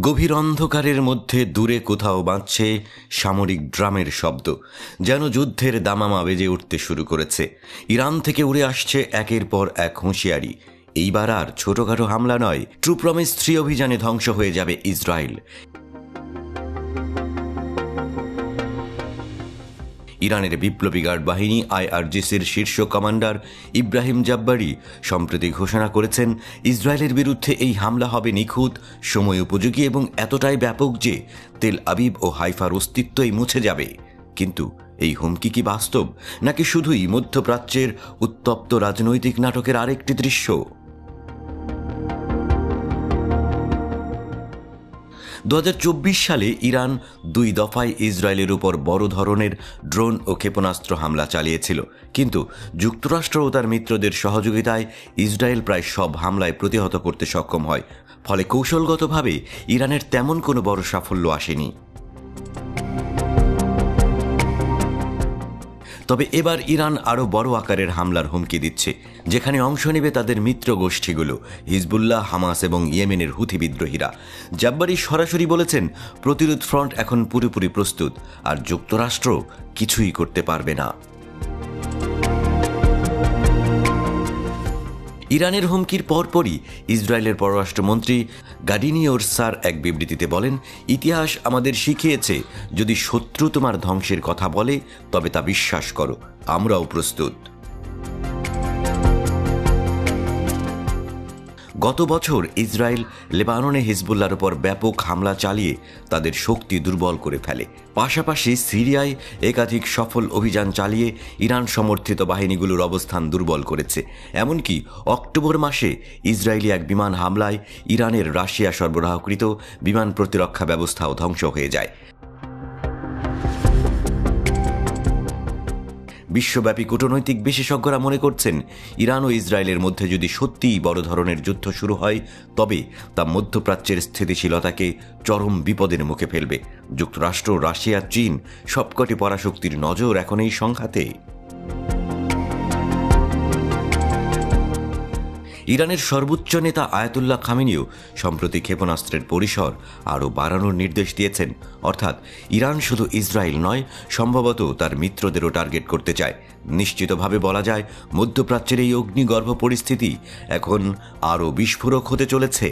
গভীর অন্ধকারের মধ্যে দূরে কোথাও বাজছে সামরিক ড্রামের শব্দ, যেন যুদ্ধের দামামা বেজে উঠতে শুরু করেছে। ইরান থেকে উড়ে আসছে একের পর এক হুঁশিয়ারি। এইবার আর ছোটখাটো হামলা নয়, ট্রু প্রমিস 3 অভিযানে ধ্বংস হয়ে যাবে ইসরায়েল। ইরানের বিপ্লবী গার্ড বাহিনী IRGCর শীর্ষ কমান্ডার ইব্রাহিম জাব্বারি সম্প্রতি ঘোষণা করেছেন, ইসরায়েলের বিরুদ্ধে এই হামলা হবে নিখুঁত, সময় উপযোগী এবং এতটাই ব্যাপক যে তেল আবিব ও হাইফার অস্তিত্বই মুছে যাবে। কিন্তু এই হুমকি কি বাস্তব, নাকি শুধুই মধ্যপ্রাচ্যের উত্তপ্ত রাজনৈতিক নাটকের আরেকটি দৃশ্য? 2024 সালে ইরান 2 দফায় ইসরায়েলের উপর বড় ধরনের ড্রোন ও ক্ষেপণাস্ত্র হামলা চালিয়েছিল, কিন্তু যুক্তরাষ্ট্র ও তার মিত্রদের সহযোগিতায় ইসরায়েল প্রায় সব হামলায় প্রতিহত করতে সক্ষম হয়। ফলে কৌশলগতভাবে ইরানের তেমন কোনো বড় সাফল্য আসেনি। তবে এবার ইরান আরও বড় আকারের হামলার হুমকি দিচ্ছে, যেখানে অংশ নেবে তাদের মিত্র গোষ্ঠীগুলো হিজবুল্লাহ, হামাস এবং ইয়েমেনের হুথি বিদ্রোহীরা। জাব্বারি সরাসরি বলেছেন, প্রতিরোধ ফ্রন্ট এখন পুরোপুরি প্রস্তুত, আর যুক্তরাষ্ট্র কিছুই করতে পারবে না। ইরানের হুমকির পরপরই ইসরায়েলের পররাষ্ট্রমন্ত্রী গাডিনি ওরসার এক বিবৃতিতে বলেন, ইতিহাস আমাদের শিখিয়েছে, যদি শত্রু তোমার ধ্বংসের কথা বলে তবে তা বিশ্বাস করো, আমরাও প্রস্তুত। গত বছর ইসরায়েল লেবাননে হিজবুল্লাহর উপর ব্যাপক হামলা চালিয়ে তাদের শক্তি দুর্বল করে ফেলে। পাশাপাশি সিরিয়ায় একাধিক সফল অভিযান চালিয়ে ইরান সমর্থিত বাহিনীগুলোর অবস্থান দুর্বল করেছে। এমনকি অক্টোবর মাসে ইসরায়েলি এক বিমান হামলায় ইরানের রাশিয়া সরবরাহকৃত বিমান প্রতিরক্ষা ব্যবস্থাও ধ্বংস হয়ে যায়। বিশ্বব্যাপী কূটনৈতিক বিশেষজ্ঞরা মনে করছেন, ইরান ও ইসরায়েলের মধ্যে যদি সত্যিই বড় ধরনের যুদ্ধ শুরু হয়, তবে তা মধ্যপ্রাচ্যের স্থিতিশীলতাকে চরম বিপদের মুখে ফেলবে। যুক্তরাষ্ট্র, রাশিয়া, চীন সবকটি পরাশক্তির নজর এখন এই সংঘাতে। ইরানের সর্বোচ্চ নেতা আয়াতুল্লাহ খামেনিও সম্প্রতি ক্ষেপণাস্ত্রের পরিসর আরও বাড়ানোর নির্দেশ দিয়েছেন। অর্থাৎ ইরান শুধু ইসরায়েল নয়, সম্ভবত তার মিত্রদেরও টার্গেট করতে চায়। নিশ্চিতভাবে বলা যায়, মধ্যপ্রাচ্যের এই অগ্নিগর্ভ পরিস্থিতি এখন আরও বিস্ফোরক হতে চলেছে।